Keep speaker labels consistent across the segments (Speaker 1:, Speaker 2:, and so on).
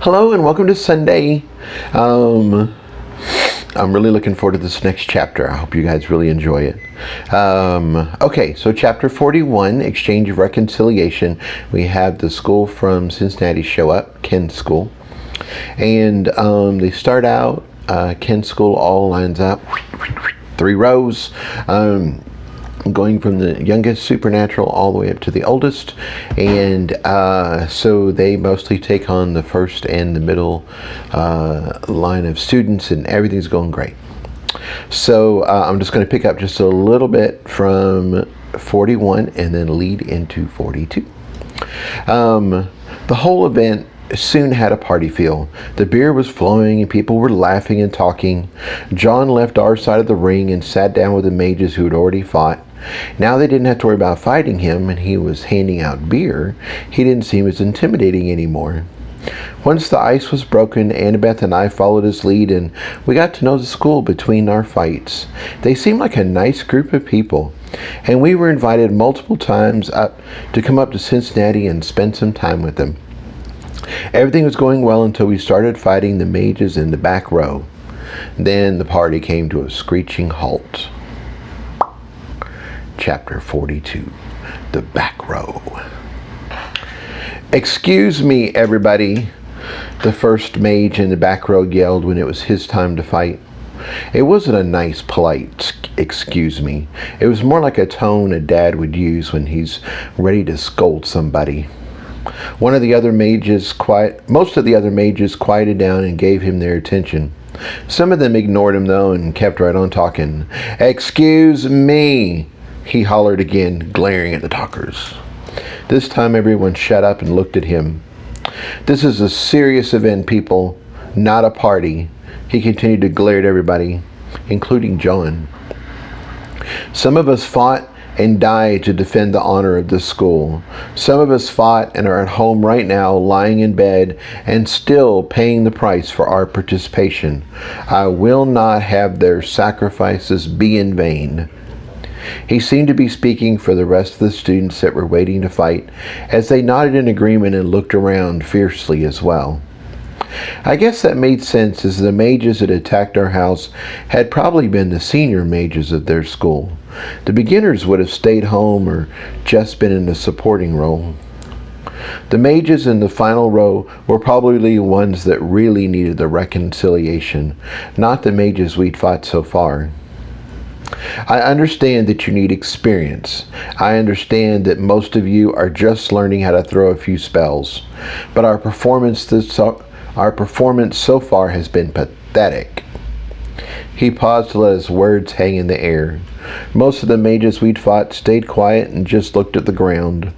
Speaker 1: Hello and welcome to Sunday. I'm really looking forward to this next chapter. I hope you guys really enjoy it. Okay, so chapter 41, Exchange of Reconciliation. We have the school from Cincinnati show up, Ken's school. And they start out, Ken's school all lines up, 3 rows. Going from the youngest supernatural all the way up to the oldest, and so they mostly take on the first and the middle line of students, and everything's going great. So I'm just going to pick up just a little bit from 41 and then lead into 42. The whole event soon had a party feel. The beer was flowing and people were laughing and talking. John left our side of the ring and sat down with the mages who had already fought. Now they didn't have to worry about fighting him, and he was handing out beer. He didn't seem as intimidating anymore. Once the ice was broken, Annabeth and I followed his lead, and we got to know the school between our fights. They seemed like a nice group of people, and we were invited multiple times to come up to Cincinnati and spend some time with them. Everything was going well until we started fighting the mages in the back row. Then the party came to a screeching halt. Chapter 42, The Back Row. "Excuse me, everybody," the first mage in the back row yelled when it was his time to fight. It wasn't a nice, polite "excuse me." It was more like a tone a dad would use when he's ready to scold somebody. Most of the other mages quieted down and gave him their attention. Some of them ignored him, though, and kept right on talking. "Excuse me," he hollered again, glaring at the talkers. This time everyone shut up and looked at him. "This is a serious event, people, not a party," he continued to glare at everybody, including John. "Some of us fought and died to defend the honor of this school. Some of us fought and are at home right now, lying in bed and still paying the price for our participation. I will not have their sacrifices be in vain." He seemed to be speaking for the rest of the students that were waiting to fight, as they nodded in agreement and looked around fiercely as well. I guess that made sense, as the mages that attacked our house had probably been the senior mages of their school. The beginners would have stayed home or just been in a supporting role. The mages in the final row were probably the ones that really needed the reconciliation, not the mages we'd fought so far. I understand that you need experience. I understand that most of you are just learning how to throw a few spells. But our performance so far has been pathetic. He paused to let his words hang in the air. Most of the mages we'd fought stayed quiet and just looked at the ground.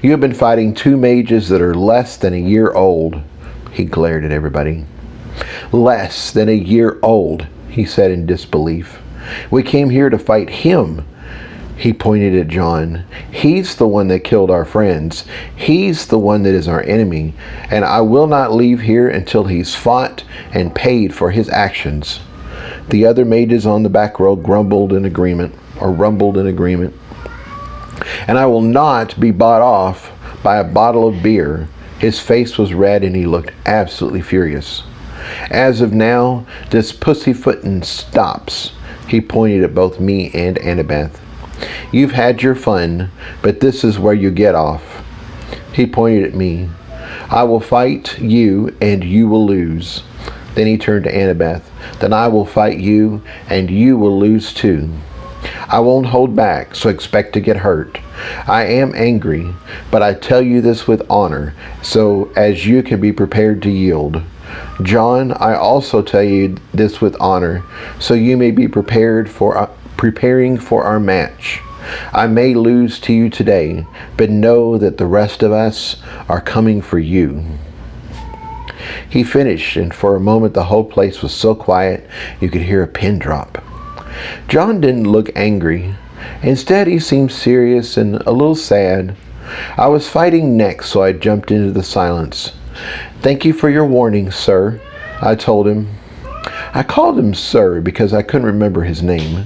Speaker 1: "You have been fighting 2 mages that are less than a year old," he glared at everybody. "Less than a year old," he said in disbelief. "We came here to fight him." He pointed at John. "He's the one that killed our friends. He's the one that is our enemy, and I will not leave here until he's fought and paid for his actions." The other mages on the back row rumbled in agreement. "And I will not be bought off by a bottle of beer." His face was red and he looked absolutely furious. "As of now, this pussyfooting stops." He pointed at both me and Annabeth. "You've had your fun, but this is where you get off." He pointed at me. "I will fight you and you will lose." Then he turned to Annabeth. "Then I will fight you and you will lose too. I won't hold back, so expect to get hurt. I am angry, but I tell you this with honor, so as you can be prepared to yield. John, I also tell you this with honor, so you may be preparing for our match. I may lose to you today, but know that the rest of us are coming for you." He finished, and for a moment the whole place was so quiet you could hear a pin drop. John didn't look angry. Instead, he seemed serious and a little sad. I was fighting next, so I jumped into the silence. "Thank you for your warning, sir," I told him. I called him sir because I couldn't remember his name.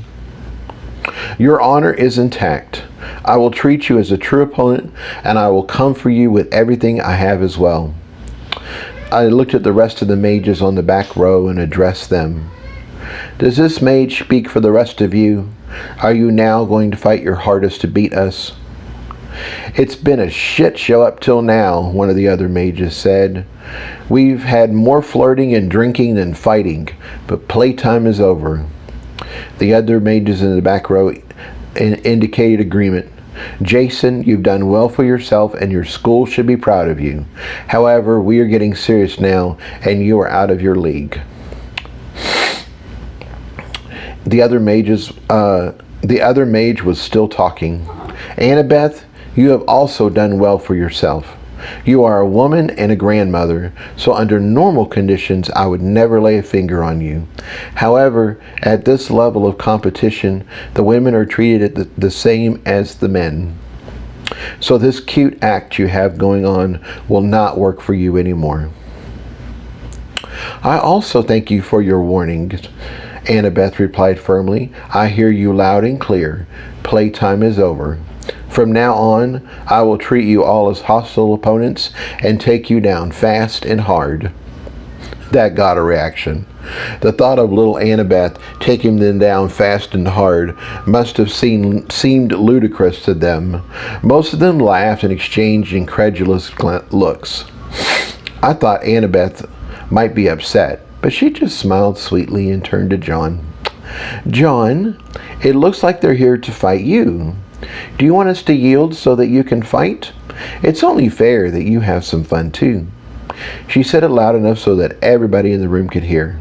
Speaker 1: "Your honor is intact. I will treat you as a true opponent, and I will come for you with everything I have as well." I looked at the rest of the mages on the back row and addressed them. Does this mage speak for the rest of you? Are you now going to fight your hardest to beat us? It's been a shit show up till now, one of the other mages said. We've had more flirting and drinking than fighting, but playtime is over. The other mages in the back row indicated agreement. Jason, you've done well for yourself and your school should be proud of you. However, we are getting serious now and you are out of your league. The other mage was still talking. Annabeth, you have also done well for yourself. You are a woman and a grandmother, so under normal conditions I would never lay a finger on you. However, at this level of competition, the women are treated the same as the men. So this cute act you have going on will not work for you anymore. I also thank you for your warnings, Annabeth replied firmly. I hear you loud and clear. Playtime is over. From now on, I will treat you all as hostile opponents and take you down fast and hard. That got a reaction. The thought of little Annabeth taking them down fast and hard must have seemed ludicrous to them. Most of them laughed and exchanged incredulous looks. I thought Annabeth might be upset, but she just smiled sweetly and turned to John. John, it looks like they're here to fight you. Do you want us to yield so that you can fight? It's only fair that you have some fun too. She said it loud enough so that everybody in the room could hear.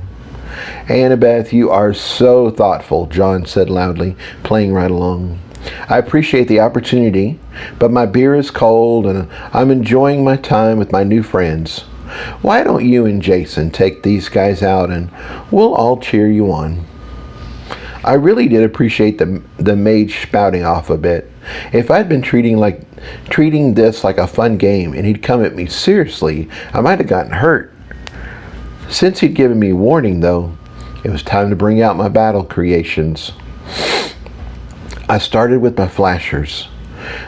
Speaker 1: Annabeth, you are so thoughtful, John said loudly, playing right along. I appreciate the opportunity, but my beer is cold and I'm enjoying my time with my new friends. Why don't you and Jason take these guys out and we'll all cheer you on. I really did appreciate the mage spouting off a bit. If I'd been treating this like a fun game and he'd come at me seriously, I might have gotten hurt. Since he'd given me warning, though, it was time to bring out my battle creations. I started with my flashers.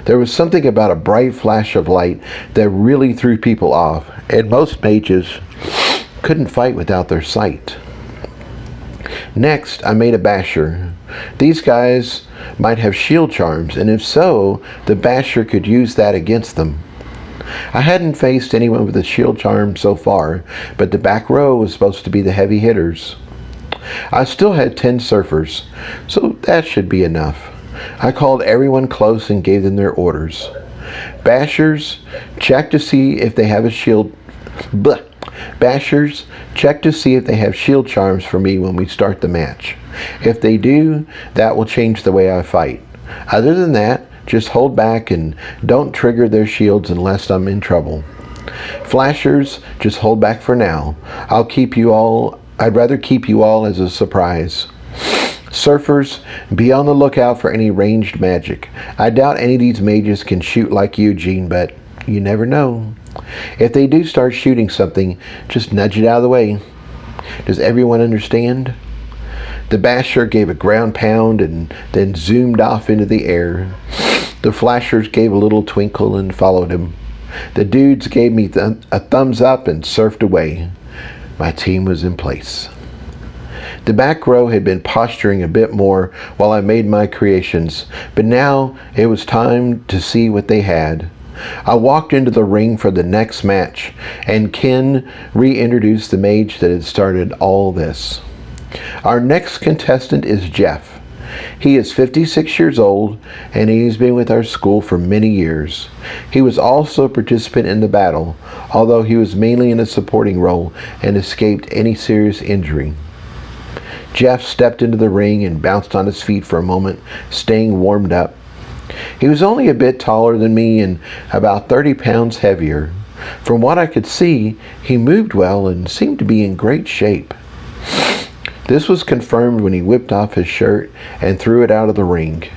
Speaker 1: There was something about a bright flash of light that really threw people off, and most mages couldn't fight without their sight. Next, I made a basher. These guys might have shield charms, and if so, the basher could use that against them. I hadn't faced anyone with a shield charm so far, but the back row was supposed to be the heavy hitters. I still had 10 surfers, so that should be enough. I called everyone close and gave them their orders. Bashers, check to see if they have a shield... Bashers, check to see if they have shield charms for me when we start the match. If they do, that will change the way I fight. Other than that, just hold back and don't trigger their shields unless I'm in trouble. Flashers, just hold back for now. I'd rather keep you all as a surprise. Surfers, be on the lookout for any ranged magic. I doubt any of these mages can shoot like you, Gene, but you never know. If they do start shooting something, just nudge it out of the way. Does everyone understand? The basher gave a ground pound and then zoomed off into the air. The flashers gave a little twinkle and followed him. The dudes gave me a thumbs up and surfed away. My team was in place. The back row had been posturing a bit more while I made my creations, but now it was time to see what they had. I walked into the ring for the next match, and Ken reintroduced the mage that had started all this. Our next contestant is Jeff. He is 56 years old, and he's been with our school for many years. He was also a participant in the battle, although he was mainly in a supporting role and escaped any serious injury. Jeff stepped into the ring and bounced on his feet for a moment, staying warmed up. He was only a bit taller than me and about 30 pounds heavier. From what I could see, he moved well and seemed to be in great shape. This was confirmed when he whipped off his shirt and threw it out of the ring.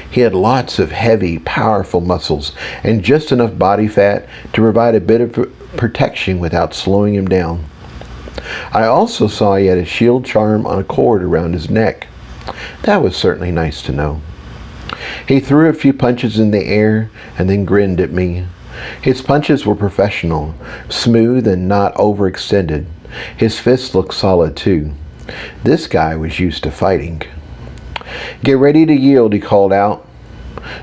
Speaker 1: He had lots of heavy, powerful muscles and just enough body fat to provide a bit of protection without slowing him down. I also saw he had a shield charm on a cord around his neck. That was certainly nice to know. He threw a few punches in the air and then grinned at me. His punches were professional, smooth and not overextended. His fists looked solid too. This guy was used to fighting. "Get ready to yield," he called out.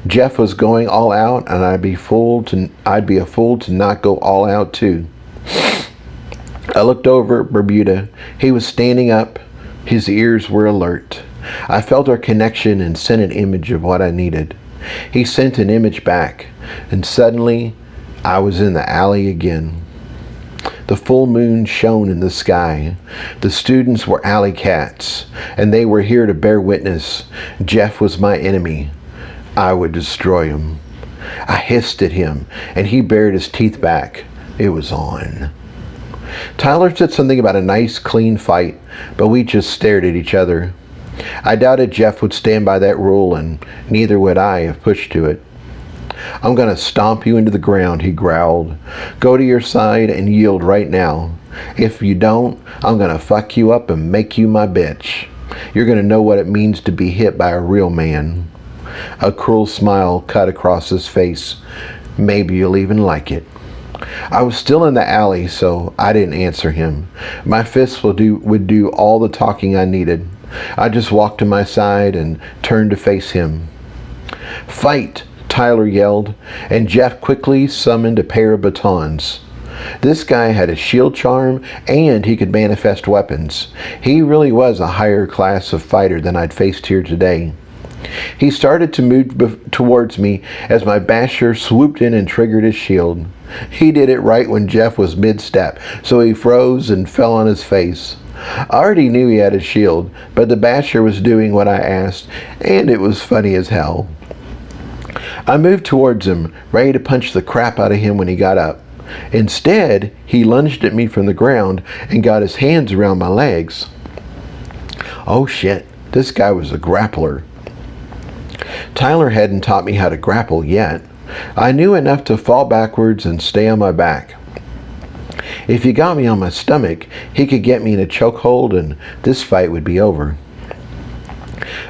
Speaker 1: Jeff was going all out, and I'd be a fool to not go all out too. I looked over at Bermuda. He was standing up. His ears were alert. I felt our connection and sent an image of what I needed. He sent an image back, and suddenly I was in the alley again. The full moon shone in the sky. The students were alley cats, and they were here to bear witness. Jeff was my enemy. I would destroy him. I hissed at him, and he bared his teeth back. It was on. Tyler said something about a nice, clean fight, but we just stared at each other. I doubted Jeff would stand by that rule, and neither would I if pushed to it. "I'm going to stomp you into the ground," he growled. "Go to your side and yield right now. If you don't, I'm going to fuck you up and make you my bitch. You're going to know what it means to be hit by a real man." A cruel smile cut across his face. "Maybe you'll even like it." I was still in the alley, so I didn't answer him. My fists would do all the talking I needed. I just walked to my side and turned to face him. "Fight!" Tyler yelled, and Jeff quickly summoned a pair of batons. This guy had a shield charm, and he could manifest weapons. He really was a higher class of fighter than I'd faced here today. He started to move towards me as my basher swooped in and triggered his shield. He did it right when Jeff was mid-step, so he froze and fell on his face. I already knew he had a shield, but the basher was doing what I asked, and it was funny as hell. I moved towards him, ready to punch the crap out of him when he got up. Instead, he lunged at me from the ground and got his hands around my legs. Oh shit, this guy was a grappler. Tyler hadn't taught me how to grapple yet. I knew enough to fall backwards and stay on my back. If he got me on my stomach, he could get me in a chokehold and this fight would be over.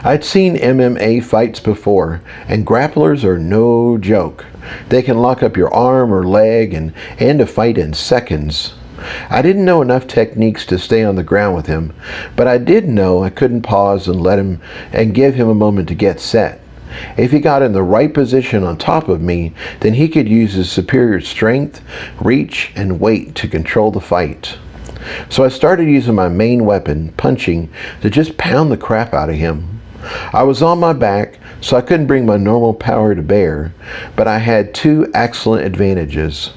Speaker 1: I'd seen MMA fights before, and grapplers are no joke. They can lock up your arm or leg and end a fight in seconds. I didn't know enough techniques to stay on the ground with him, but I did know I couldn't pause and let him and give him a moment to get set. If he got in the right position on top of me, then he could use his superior strength, reach, and weight to control the fight. So I started using my main weapon, punching, to just pound the crap out of him. I was on my back, so I couldn't bring my normal power to bear, but I had two excellent advantages.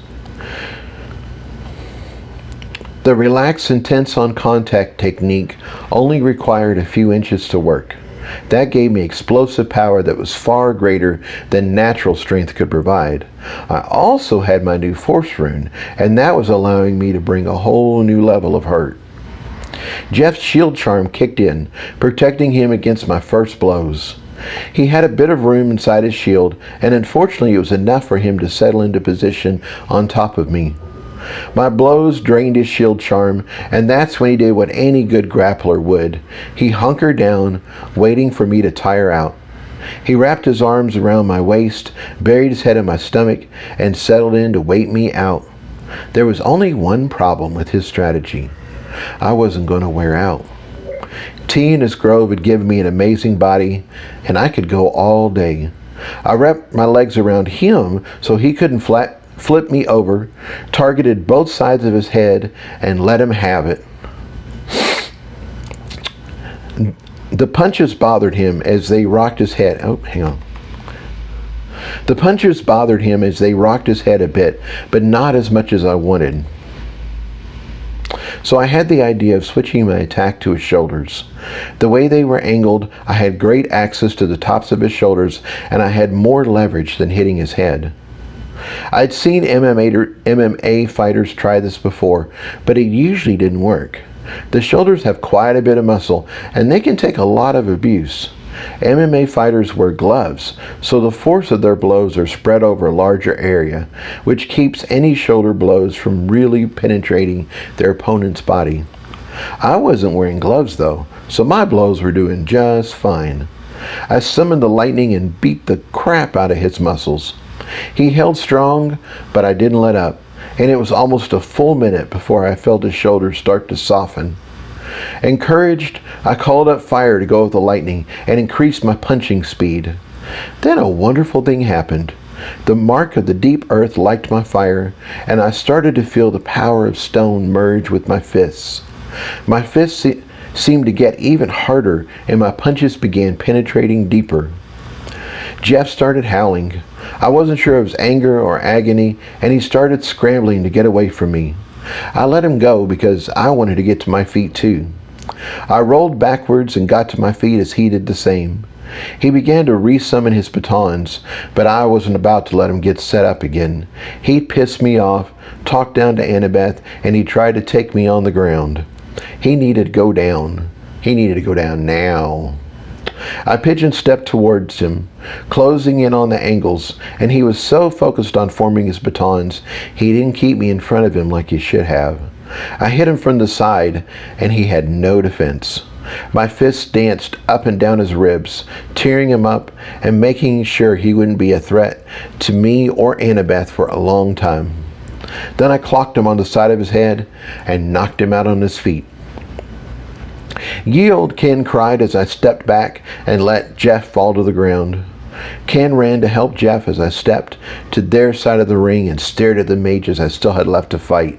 Speaker 1: The relax and tense on contact technique only required a few inches to work. That gave me explosive power that was far greater than natural strength could provide. I also had my new force rune, and that was allowing me to bring a whole new level of hurt. Jeff's shield charm kicked in, protecting him against my first blows. He had a bit of room inside his shield, and unfortunately it was enough for him to settle into position on top of me. My blows drained his shield charm, and that's when he did what any good grappler would. He hunkered down, waiting for me to tire out. He wrapped his arms around my waist, buried his head in my stomach, and settled in to wait me out. There was only one problem with his strategy. I wasn't going to wear out. T and his grove had given me an amazing body, and I could go all day. I wrapped my legs around him so he couldn't flip me over, targeted both sides of his head, and let him have it. The punches bothered him as they rocked his head. Oh, hang on. The punches bothered him as they rocked his head a bit, but not as much as I wanted. So I had the idea of switching my attack to his shoulders. The way they were angled, I had great access to the tops of his shoulders, and I had more leverage than hitting his head. I'd seen MMA fighters try this before, but it usually didn't work. The shoulders have quite a bit of muscle, and they can take a lot of abuse. MMA fighters wear gloves, so the force of their blows are spread over a larger area, which keeps any shoulder blows from really penetrating their opponent's body. I wasn't wearing gloves though, so my blows were doing just fine. I summoned the lightning and beat the crap out of his muscles. He held strong, but I didn't let up, and it was almost a full minute before I felt his shoulders start to soften. Encouraged, I called up fire to go with the lightning and increased my punching speed. Then a wonderful thing happened. The mark of the deep earth liked my fire, and I started to feel the power of stone merge with my fists. My fists seemed to get even harder, and my punches began penetrating deeper. Jeff started howling. I wasn't sure if it was anger or agony, and he started scrambling to get away from me. I let him go because I wanted to get to my feet too. I rolled backwards and got to my feet as he did the same. He began to resummon his batons, but I wasn't about to let him get set up again. He pissed me off, talked down to Annabeth, and he tried to take me on the ground. He needed to go down. He needed to go down now. I pigeon-stepped towards him, closing in on the angles, and he was so focused on forming his batons, he didn't keep me in front of him like he should have. I hit him from the side, and he had no defense. My fists danced up and down his ribs, tearing him up and making sure he wouldn't be a threat to me or Annabeth for a long time. Then I clocked him on the side of his head and knocked him out on his feet. "Yield!" Ken cried as I stepped back and let Jeff fall to the ground. Ken ran to help Jeff as I stepped to their side of the ring and stared at the mages I still had left to fight.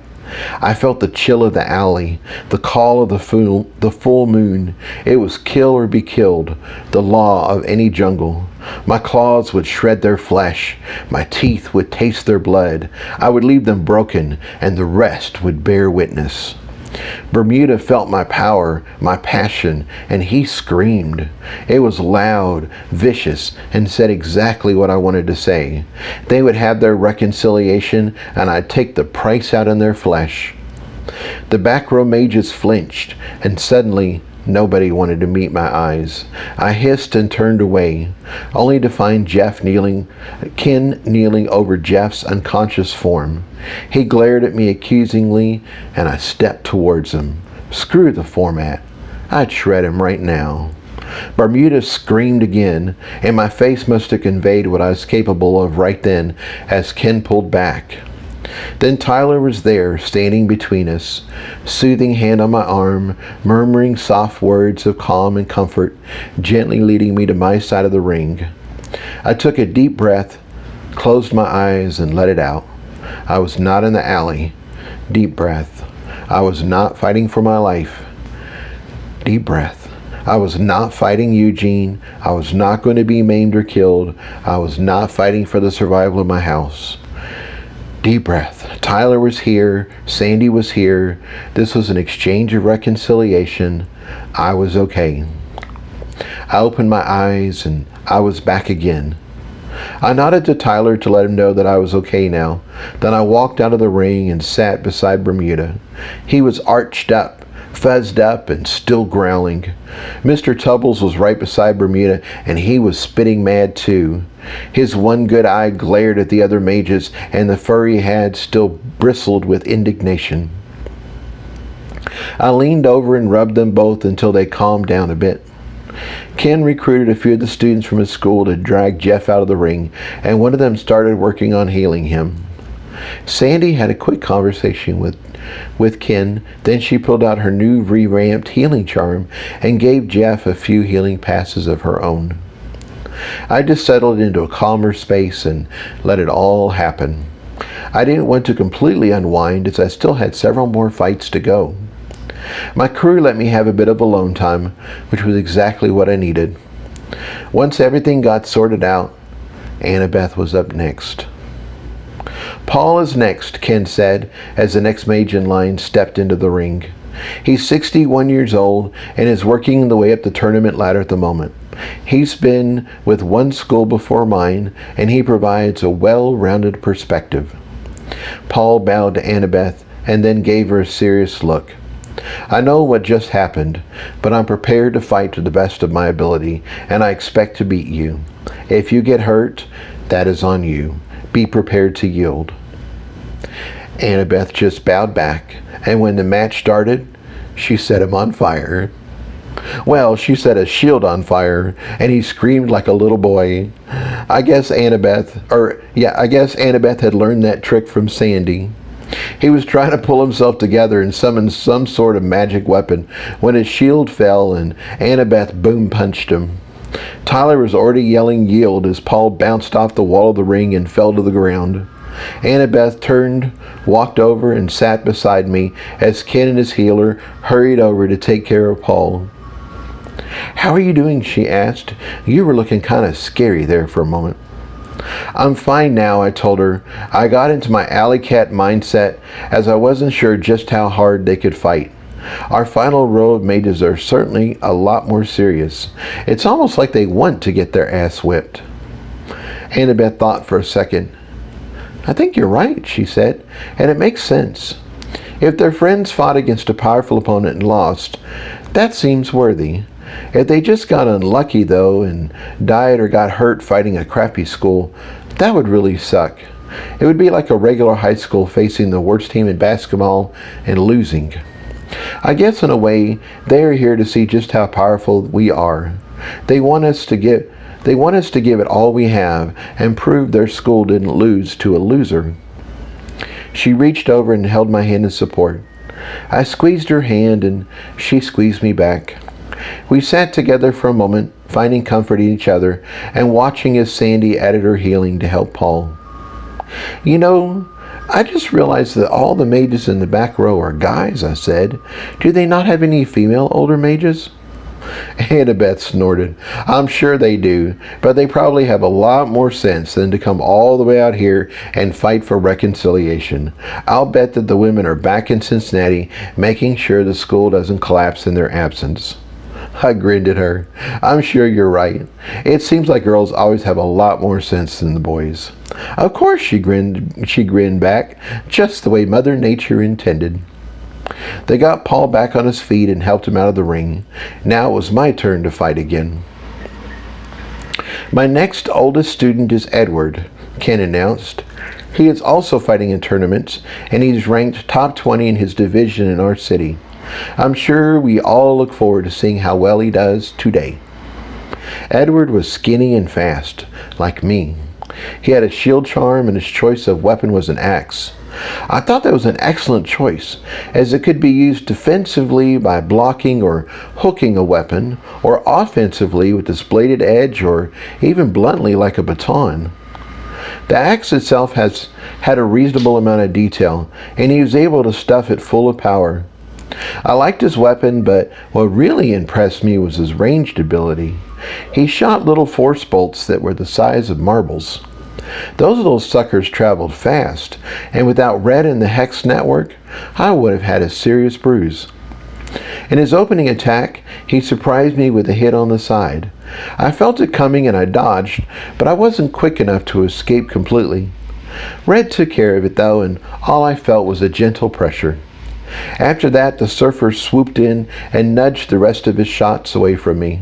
Speaker 1: I felt the chill of the alley, the call of the full moon. It was kill or be killed, the law of any jungle. My claws would shred their flesh. My teeth would taste their blood. I would leave them broken, and the rest would bear witness. Bermuda felt my power, my passion, and he screamed. It was loud, vicious, and said exactly what I wanted to say. They would have their reconciliation, and I'd take the price out in their flesh. The back row mages flinched, and suddenly nobody wanted to meet my eyes. I hissed and turned away, only to find Ken kneeling over Jeff's unconscious form. He glared at me accusingly, and I stepped towards him. Screw the format. I'd shred him right now. Bermuda screamed again, and my face must have conveyed what I was capable of right then as Ken pulled back. Then Tyler was there, standing between us, soothing hand on my arm, murmuring soft words of calm and comfort, gently leading me to my side of the ring. I took a deep breath, closed my eyes, and let it out. I was not in the alley. Deep breath. I was not fighting for my life. Deep breath. I was not fighting Eugene. I was not going to be maimed or killed. I was not fighting for the survival of my house. Deep breath. Tyler was here. Sandy was here. This was an exchange of reconciliation. I was okay. I opened my eyes and I was back again. I nodded to Tyler to let him know that I was okay now. Then I walked out of the ring and sat beside Bermuda. He was arched up, fuzzed up, and still growling. Mr. Tubbles was right beside Bermuda, and he was spitting mad too. His one good eye glared at the other mages, and the fur he had still bristled with indignation. I leaned over and rubbed them both until they calmed down a bit. Ken recruited a few of the students from his school to drag Jeff out of the ring, and one of them started working on healing him. Sandy had a quick conversation with Ken, then she pulled out her new revamped healing charm and gave Jeff a few healing passes of her own. I just settled into a calmer space and let it all happen. I didn't want to completely unwind as I still had several more fights to go. My crew let me have a bit of alone time, which was exactly what I needed. Once everything got sorted out, Annabeth was up next. "Paul is next," Ken said as the next mage in line stepped into the ring. He's 61 years old and is working the way up the tournament ladder at the moment. He's been with one school before mine, and he provides a well-rounded perspective. Paul bowed to Annabeth and then gave her a serious look. "I know what just happened, but I'm prepared to fight to the best of my ability, and I expect to beat you. If you get hurt, that is on you. Be prepared to yield." Annabeth just bowed back, and when the match started, she set him on fire. Well, she set a shield on fire, and he screamed like a little boy. I guess Annabeth had learned that trick from Sandy. He was trying to pull himself together and summon some sort of magic weapon when his shield fell and Annabeth boom punched him. Tyler was already yelling yield as Paul bounced off the wall of the ring and fell to the ground. Annabeth turned, walked over, and sat beside me as Ken and his healer hurried over to take care of Paul. "How are you doing?" she asked. "You were looking kind of scary there for a moment." "I'm fine now," I told her. "I got into my alley cat mindset as I wasn't sure just how hard they could fight. Our final row of mages are certainly a lot more serious. It's almost like they want to get their ass whipped." Annabeth thought for a second. "I think you're right," she said, "and it makes sense. If their friends fought against a powerful opponent and lost, that seems worthy. If they just got unlucky, though, and died or got hurt fighting a crappy school, that would really suck. It would be like a regular high school facing the worst team in basketball and losing. I guess in a way, they are here to see just how powerful we are. They want us to give it all we have and prove their school didn't lose to a loser." She reached over and held my hand in support. I squeezed her hand and she squeezed me back. We sat together for a moment, finding comfort in each other and watching as Sandy added her healing to help Paul. "You know, I just realized that all the mages in the back row are guys," I said. "Do they not have any female older mages?" Annabeth snorted. "I'm sure they do, but they probably have a lot more sense than to come all the way out here and fight for reconciliation. I'll bet that the women are back in Cincinnati making sure the school doesn't collapse in their absence." I grinned at her. "I'm sure you're right. It seems like girls always have a lot more sense than the boys." "Of course," she grinned back, "just the way Mother Nature intended." They got Paul back on his feet and helped him out of the ring. Now it was my turn to fight again. "My next oldest student is Edward," Ken announced. "He is also fighting in tournaments, and he's ranked top 20 in his division in our city. I'm sure we all look forward to seeing how well he does today." Edward was skinny and fast, like me. He had a shield charm and his choice of weapon was an axe. I thought that was an excellent choice, as it could be used defensively by blocking or hooking a weapon, or offensively with its bladed edge, or even bluntly like a baton. The axe itself had a reasonable amount of detail, and he was able to stuff it full of power. I liked his weapon, but what really impressed me was his ranged ability. He shot little force bolts that were the size of marbles. Those little suckers traveled fast, and without Red and the Hex network, I would have had a serious bruise. In his opening attack, he surprised me with a hit on the side. I felt it coming and I dodged, but I wasn't quick enough to escape completely. Red took care of it though, and all I felt was a gentle pressure. After that, the surfer swooped in and nudged the rest of his shots away from me.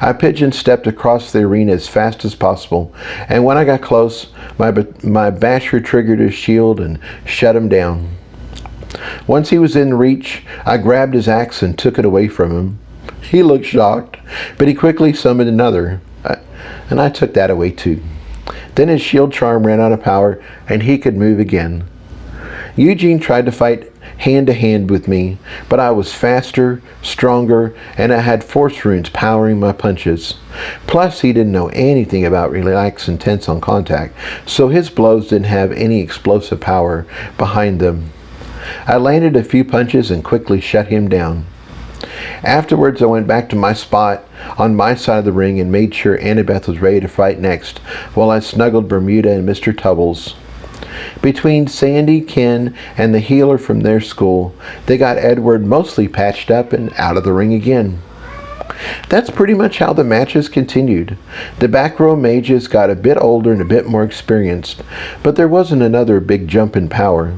Speaker 1: I pigeon-stepped across the arena as fast as possible, and when I got close, my basher triggered his shield and shut him down. Once he was in reach, I grabbed his axe and took it away from him. He looked shocked, but he quickly summoned another, and I took that away too. Then his shield charm ran out of power, and he could move again. Eugene tried to fight hand-to-hand with me, but I was faster, stronger, and I had force runes powering my punches. Plus, he didn't know anything about relax and tense on contact, so his blows didn't have any explosive power behind them. I landed a few punches and quickly shut him down. Afterwards, I went back to my spot on my side of the ring and made sure Annabeth was ready to fight next, while I snuggled Bermuda and Mr. Tubbles. Between Sandy, Ken, and the healer from their school, they got Edward mostly patched up and out of the ring again. That's pretty much how the matches continued. The back row mages got a bit older and a bit more experienced, but there wasn't another big jump in power.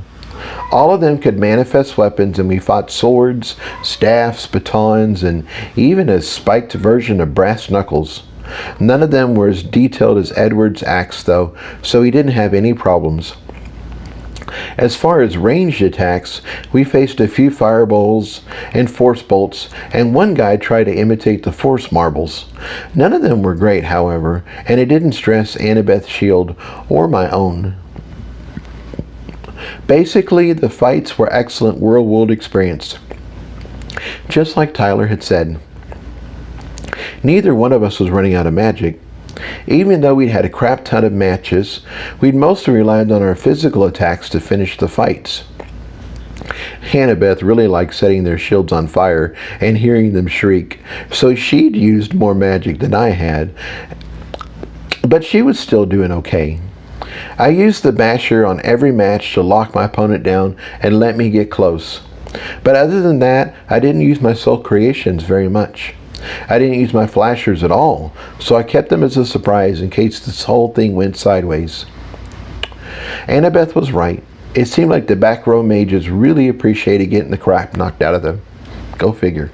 Speaker 1: All of them could manifest weapons, and we fought swords, staffs, batons, and even a spiked version of brass knuckles. None of them were as detailed as Edward's axe, though, so he didn't have any problems. As far as ranged attacks, we faced a few fireballs and force bolts, and one guy tried to imitate the force marbles. None of them were great, however, and it didn't stress Annabeth's shield or my own. Basically, the fights were excellent real-world experience, just like Tyler had said. Neither one of us was running out of magic. Even though we'd had a crap ton of matches, we'd mostly relied on our physical attacks to finish the fights. Annabeth really liked setting their shields on fire and hearing them shriek, so she'd used more magic than I had, but she was still doing okay. I used the basher on every match to lock my opponent down and let me get close. But other than that, I didn't use my soul creations very much. I didn't use my flashers at all, so I kept them as a surprise in case this whole thing went sideways. Annabeth was right. It seemed like the back row mages really appreciated getting the crap knocked out of them. Go figure.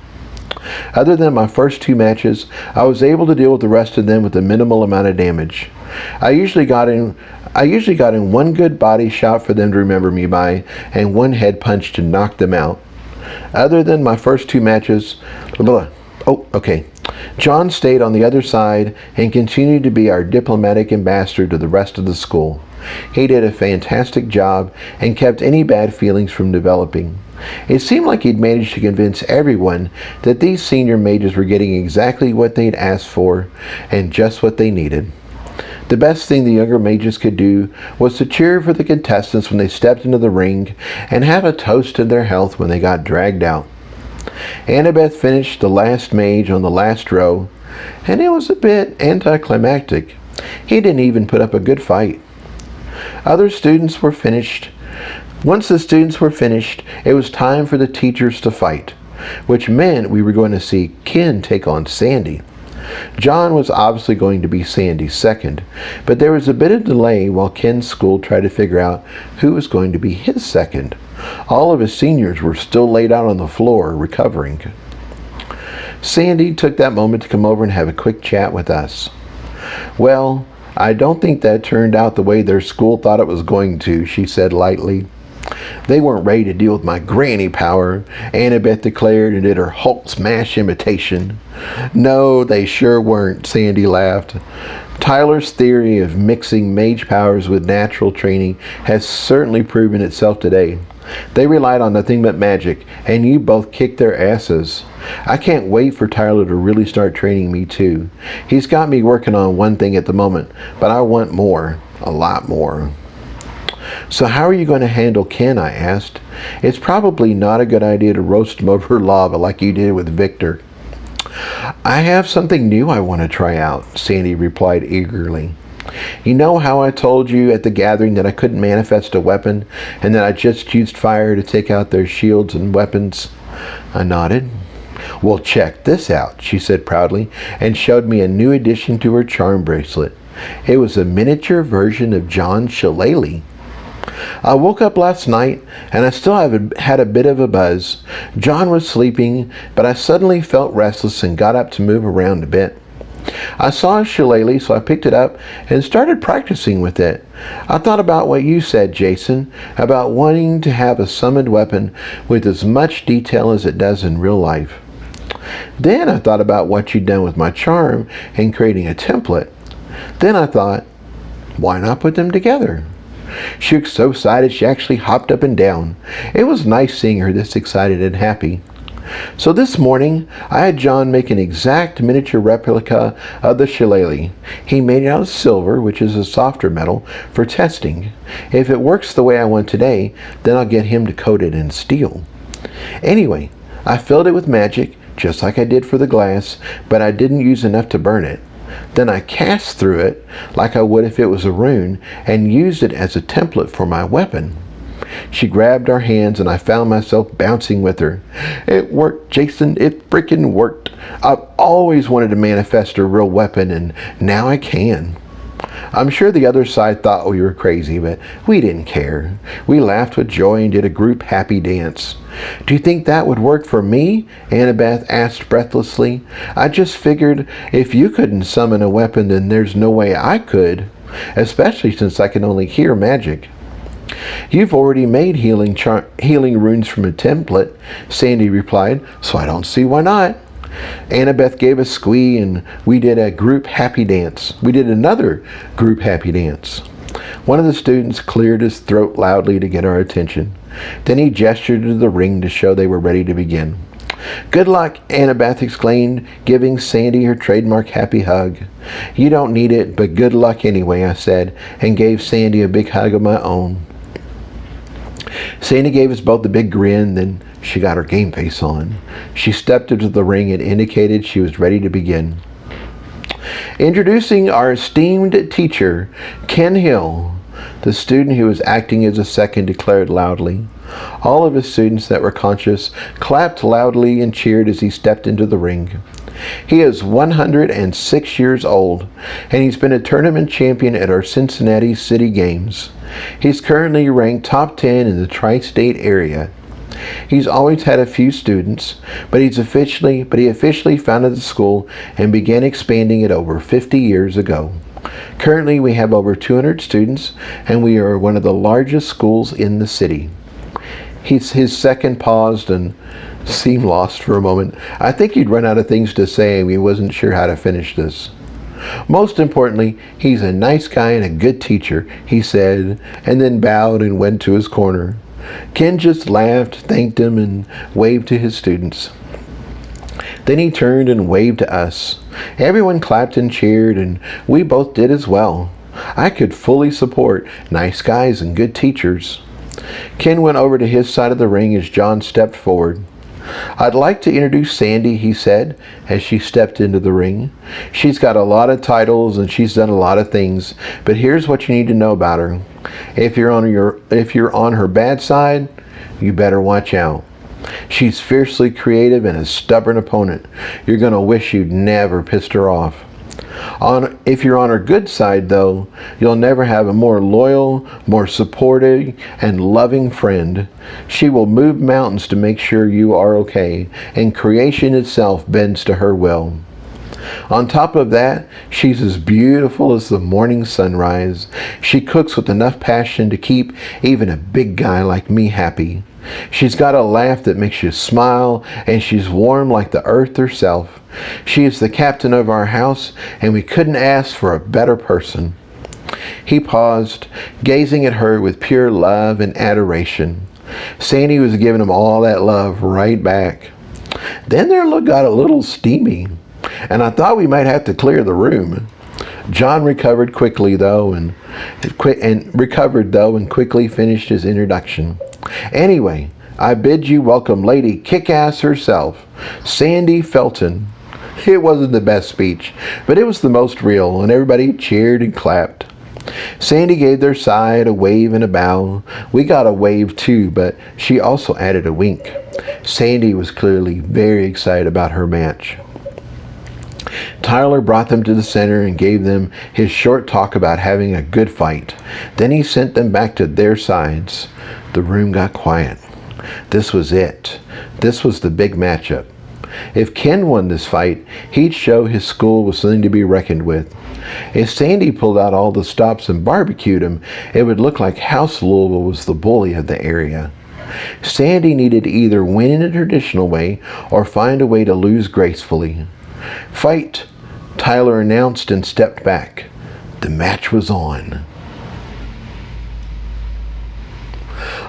Speaker 1: Other than my first 2 matches, I was able to deal with the rest of them with a minimal amount of damage. I usually got in one good body shot for them to remember me by, and one head punch to knock them out. Other than my first 2 matches, John stayed on the other side and continued to be our diplomatic ambassador to the rest of the school. He did a fantastic job and kept any bad feelings from developing. It seemed like he'd managed to convince everyone that these senior mages were getting exactly what they'd asked for and just what they needed. The best thing the younger mages could do was to cheer for the contestants when they stepped into the ring and have a toast to their health when they got dragged out. Annabeth finished the last mage on the last row, and it was a bit anticlimactic. He didn't even put up a good fight. Other students were finished. Once the students were finished, it was time for the teachers to fight, which meant we were going to see Ken take on Sandy. John was obviously going to be Sandy's second, but there was a bit of delay while Ken's school tried to figure out who was going to be his second. All of his seniors were still laid out on the floor, recovering. Sandy took that moment to come over and have a quick chat with us. "Well, I don't think that turned out the way their school thought it was going to," she said lightly. "They weren't ready to deal with my granny power," Annabeth declared and did her Hulk smash imitation. "No, they sure weren't," Sandy laughed. "Tyler's theory of mixing mage powers with natural training has certainly proven itself today. They relied on nothing but magic, and you both kicked their asses. I can't wait for Tyler to really start training me too. He's got me working on one thing at the moment, but I want more, a lot more." "So how are you going to handle Ken?" I asked. "It's probably not a good idea to roast him over lava like you did with Victor." "I have something new I want to try out," Sandy replied eagerly. "You know how I told you at the gathering that I couldn't manifest a weapon and that I just used fire to take out their shields and weapons?" I nodded. "Well, check this out," she said proudly, and showed me a new addition to her charm bracelet. It was a miniature version of John's shillelagh. I woke up last night, and I still had a bit of a buzz. John was sleeping, but I suddenly felt restless and got up to move around a bit. I saw a shillelagh, so I picked it up and started practicing with it. I thought about what you said, Jason, about wanting to have a summoned weapon with as much detail as it does in real life. Then I thought about what you'd done with my charm and creating a template. Then I thought, why not put them together? She was so excited she actually hopped up and down. It was nice seeing her this excited and happy. So this morning, I had John make an exact miniature replica of the shillelagh. He made it out of silver, which is a softer metal, for testing. If it works the way I want today, then I'll get him to coat it in steel. Anyway, I filled it with magic, just like I did for the glass, but I didn't use enough to burn it. Then I cast through it, like I would if it was a rune, and used it as a template for my weapon. She grabbed our hands, and I found myself bouncing with her. "It worked, Jason. It frickin' worked. I've always wanted to manifest a real weapon, and now I can." I'm sure the other side thought we were crazy, but we didn't care. We laughed with joy and did a group happy dance. "Do you think that would work for me?" Annabeth asked breathlessly. "I just figured if you couldn't summon a weapon, then there's no way I could, especially since I can only hear magic." You've already made healing runes from a template, Sandy replied, so I don't see why not. Annabeth gave a squee and we did a group happy dance. We did another group happy dance. One of the students cleared his throat loudly to get our attention. Then he gestured to the ring to show they were ready to begin. Good luck, Annabeth exclaimed, giving Sandy her trademark happy hug. You don't need it, but good luck anyway, I said, and gave Sandy a big hug of my own. Sandy gave us both a big grin, then she got her game face on. She stepped into the ring and indicated she was ready to begin. Introducing our esteemed teacher, Ken Hill, the student who was acting as a second declared loudly. All of his students that were conscious clapped loudly and cheered as he stepped into the ring. He is 106 years old, and he's been a tournament champion at our Cincinnati City Games. He's currently ranked top 10 in the tri-state area. He's always had a few students, but he officially founded the school and began expanding it over 50 years ago. Currently, we have over 200 students, and we are one of the largest schools in the city. His second paused and seemed lost for a moment. I think he'd run out of things to say and he wasn't sure how to finish this. Most importantly, he's a nice guy and a good teacher, he said, and then bowed and went to his corner. Ken just laughed, thanked him, and waved to his students. Then he turned and waved to us. Everyone clapped and cheered, and we both did as well. I could fully support nice guys and good teachers. Ken went over to his side of the ring as John stepped forward. I'd like to introduce Sandy, he said, as she stepped into the ring. She's got a lot of titles and she's done a lot of things, but here's what you need to know about her. If you're on her bad side, you better watch out. She's fiercely creative and a stubborn opponent. You're going to wish you'd never pissed her off. If you're on her good side, though, you'll never have a more loyal, more supportive, and loving friend. She will move mountains to make sure you are okay, and creation itself bends to her will. On top of that, she's as beautiful as the morning sunrise. She cooks with enough passion to keep even a big guy like me happy. She's got a laugh that makes you smile, and she's warm like the earth herself. She is the captain of our house, and we couldn't ask for a better person. He paused, gazing at her with pure love and adoration. Sandy was giving him all that love right back. Then their look got a little steamy, and I thought we might have to clear the room. John recovered though, and quickly finished his introduction. Anyway, I bid you welcome Lady Kick-Ass herself, Sandy Felton. It wasn't the best speech, but it was the most real, and everybody cheered and clapped. Sandy gave their side a wave and a bow. We got a wave too, but she also added a wink. Sandy was clearly very excited about her match. Tyler brought them to the center and gave them his short talk about having a good fight. Then he sent them back to their sides. The room got quiet. This was it. This was the big matchup. If Ken won this fight, he'd show his school was something to be reckoned with. If Sandy pulled out all the stops and barbecued him, it would look like House Louisville was the bully of the area. Sandy needed to either win in a traditional way or find a way to lose gracefully. Fight, Tyler announced and stepped back. The match was on.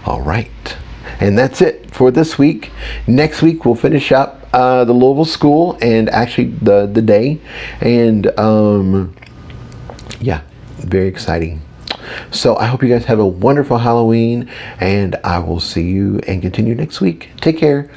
Speaker 1: All right, and that's it for this week. Next week we'll finish up the Louisville school and actually the day, and yeah, very exciting. So I hope you guys have a wonderful Halloween, and I will see you and continue next week. Take care.